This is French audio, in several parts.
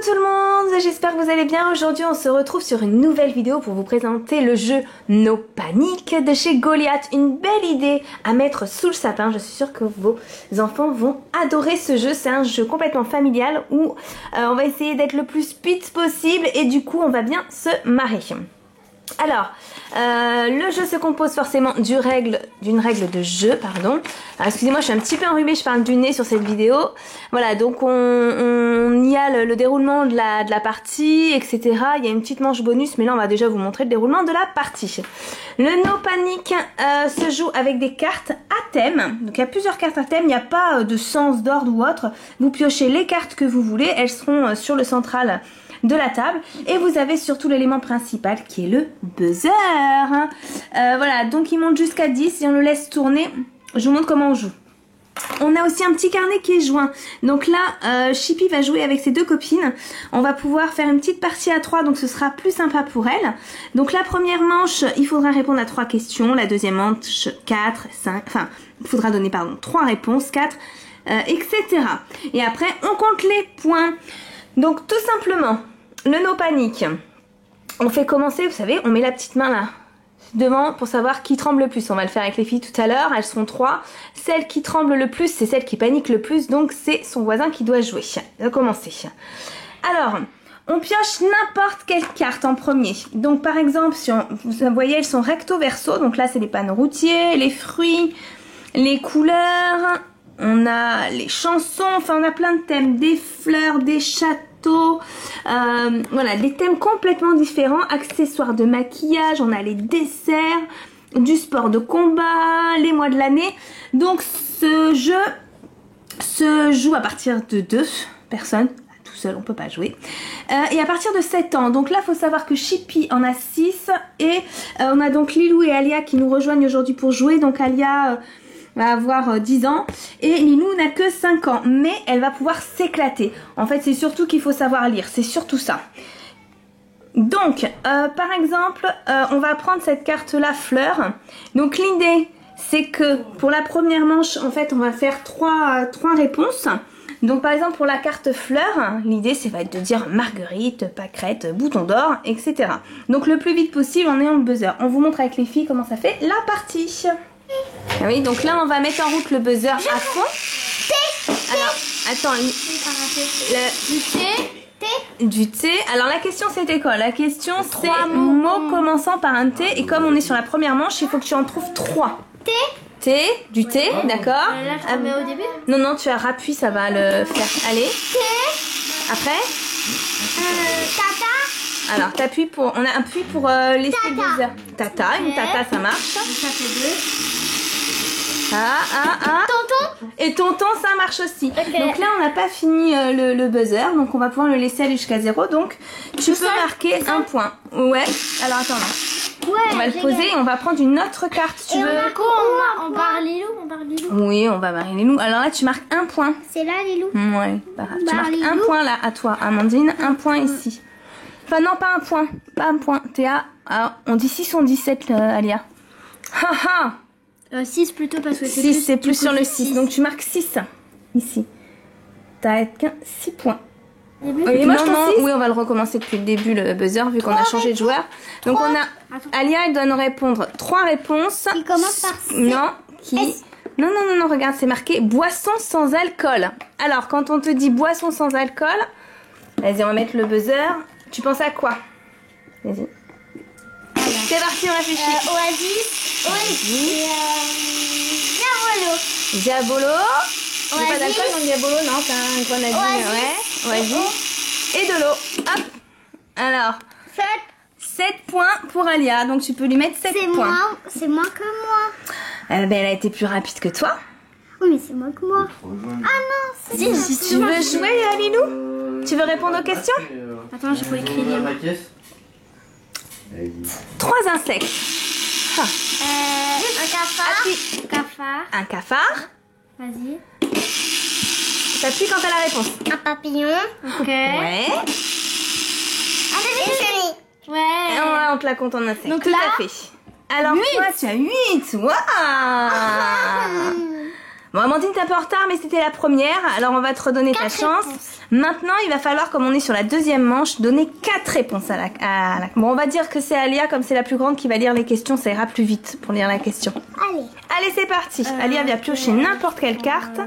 tout le monde, j'espère que vous allez bien. Aujourd'hui on se retrouve sur une nouvelle vidéo pour vous présenter le jeu No Panic de chez Goliath. Une belle idée à mettre sous le sapin, je suis sûre que vos enfants vont adorer ce jeu. C'est un jeu complètement familial où on va essayer d'être le plus speed possible et du coup on va bien se marrer. Alors, le jeu se compose forcément d'une règle de jeu, pardon. Excusez-moi, je suis un petit peu enrhumée, je parle du nez sur cette vidéo. Voilà, donc on y a le déroulement de la partie, etc. Il y a une petite manche bonus, mais là on va déjà vous montrer le déroulement de la partie. Le No Panic se joue avec des cartes à thème. Donc il y a plusieurs cartes à thème, il n'y a pas de sens d'ordre ou autre. Vous piochez les cartes que vous voulez, elles seront sur le central de la table et vous avez surtout l'élément principal qui est le buzzer. Voilà, donc il monte jusqu'à 10 et on le laisse tourner. Je vous montre comment on joue. On a aussi un petit carnet qui est joint. Donc là, Chippy va jouer avec ses deux copines. On va pouvoir faire une petite partie à 3, donc ce sera plus sympa pour elle. Donc la première manche, il faudra répondre à 3 questions. La deuxième manche, 4, 5, enfin, il faudra donner, pardon, 3 réponses, 4, etc. Et après, on compte les points. Donc tout simplement, le No Panic, on fait commencer, vous savez, on met la petite main là, devant pour savoir qui tremble le plus. On va le faire avec les filles tout à l'heure, elles seront 3. Celle qui tremble le plus, c'est celle qui panique le plus, donc c'est son voisin qui doit jouer. On va commencer. Alors, on pioche n'importe quelle carte en premier. Donc par exemple, si vous voyez, elles sont recto verso, donc là c'est les panneaux routiers, les fruits, les couleurs, on a les chansons, enfin on a plein de thèmes, des fleurs, des châteaux, voilà, des thèmes complètement différents, accessoires de maquillage, on a les desserts, du sport de combat, les mois de l'année. Donc ce jeu se joue à partir de 2 personnes, tout seul on peut pas jouer, et à partir de 7 ans. Donc là il faut savoir que Chippy en a 6 et on a donc Lilou et Alia qui nous rejoignent aujourd'hui pour jouer. Donc Alia va avoir 10 ans et Lilou n'a que 5 ans, mais elle va pouvoir s'éclater. En fait c'est surtout qu'il faut savoir lire, c'est surtout ça. Donc par exemple on va prendre cette carte là, fleur. Donc l'idée c'est que pour la première manche en fait on va faire 3 réponses. Donc par exemple pour la carte fleur, l'idée c'est va être de dire marguerite, pâquerette, bouton d'or, etc. Donc le plus vite possible en ayant le buzzer. On vous montre avec les filles comment ça fait la partie. Ah oui, donc là on va mettre en route le buzzer à fond. Alors, attends, du thé. Alors la question c'était quoi? La question c'est mots commençant par un T, et comme on est sur la première manche, il faut que tu en trouves 3. Thé, du thé, d'accord. Là je te mets au début. Non, tu as rappuie, ça va le faire. Allez. Après Tata. Alors t'appuies pour, on a un appui pour laisser le buzzer. Tata, une tata ça marche. Ça fait 2. Tonton. Et tonton ça marche aussi. Okay. Donc là on n'a pas fini le buzzer, donc on va pouvoir le laisser aller jusqu'à 0. Donc tu peux marquer un point. Ouais. Alors attends là. Ouais, on va le poser et on va prendre une autre carte si tu veux. On barre Lilou, Oui, on va barrer Lilou. Alors là tu marques un point. C'est là Lilou. Ouais, tu marques un point là à toi, Amandine, un point ici. Enfin non, pas un point, Théa. Alors, on dit 6 ou on dit 7 Alia? 6 plutôt parce que c'est 6, c'est plus sur le 6. Donc tu marques 6 ici. T'as qu'un 6 points. Oui, moi oui, on va le recommencer depuis le début le buzzer vu qu'on a changé de joueur. Donc on a Alia, elle doit nous répondre 3 réponses. Qui commence par C. Non, regarde, c'est marqué boisson sans alcool. Alors quand on te dit boisson sans alcool, vas-y, on va mettre le buzzer. Tu penses à quoi? Vas-y. C'est parti, on réfléchit. Oasis. Diabolo. Pas d'alcool dans le Diabolo, non, c'est un grenadine. Ouais. Oasis. Et de l'eau. Hop. Alors. 7 points pour Alia. Donc tu peux lui mettre 7 points. C'est moins que moi. Elle a été plus rapide que toi. Oui, mais c'est moins que moi. Ah non, c'est Si tu veux jouer, Lilou, tu veux répondre aux questions? Attends, je peux écrire. 3 insectes. Un Un cafard. Vas-y. T'appuies quand t'as la réponse. Un papillon. Ok. Ouais. Un bébé chenille. Ouais. Et on te la compte en insectes. Donc tout là, à fait. Alors 8. Toi, tu as 8. Waouh. Bon, Amandine, t'es un peu en retard, mais c'était la première. Alors, on va te redonner ta 4 chance. réponses. Maintenant, il va falloir, comme on est sur la deuxième manche, donner 4 réponses à la... Bon, on va dire que c'est Alia, comme c'est la plus grande, qui va lire les questions. Ça ira plus vite pour lire la question. Allez. Allez, c'est parti. Alia vient piocher n'importe quelle carte.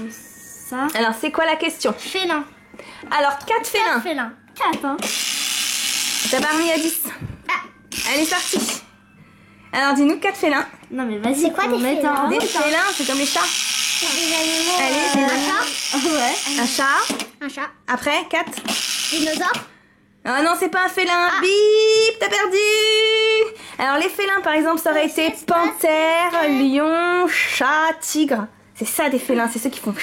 Ça. Alors, c'est quoi la question? Félin. Alors, 4 félins. Félin. 4, hein. T'as pas remis à 10. Allez, c'est parti. Alors, dis-nous 4 félins. Non, mais vas-y, c'est quoi des Des félins? félins, c'est comme les chats. Des animaux. Allez, Un chat. Ouais. Un chat. Un chat. Après, 4. Dinosaure. Ah non, c'est pas un félin. Bip, t'as perdu. Alors, les félins, par exemple, ça aurait été panthère, lion, chat, tigre. C'est ça, des félins. C'est ceux qui font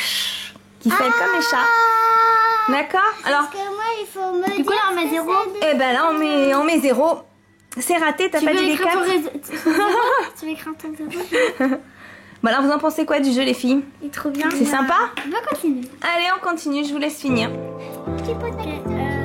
qui font comme les chats. D'accord? Alors, Parce que moi, il faut me du coup, là, on met 0. Eh ben là, on met 0. C'est raté, t'as pas dit les 4. Tu veux écrire ton zéro? Bon, alors, vous en pensez quoi du jeu, les filles? Il est trop bien. C'est sympa? On va continuer. Allez, on continue, je vous laisse finir. Tu poses la question.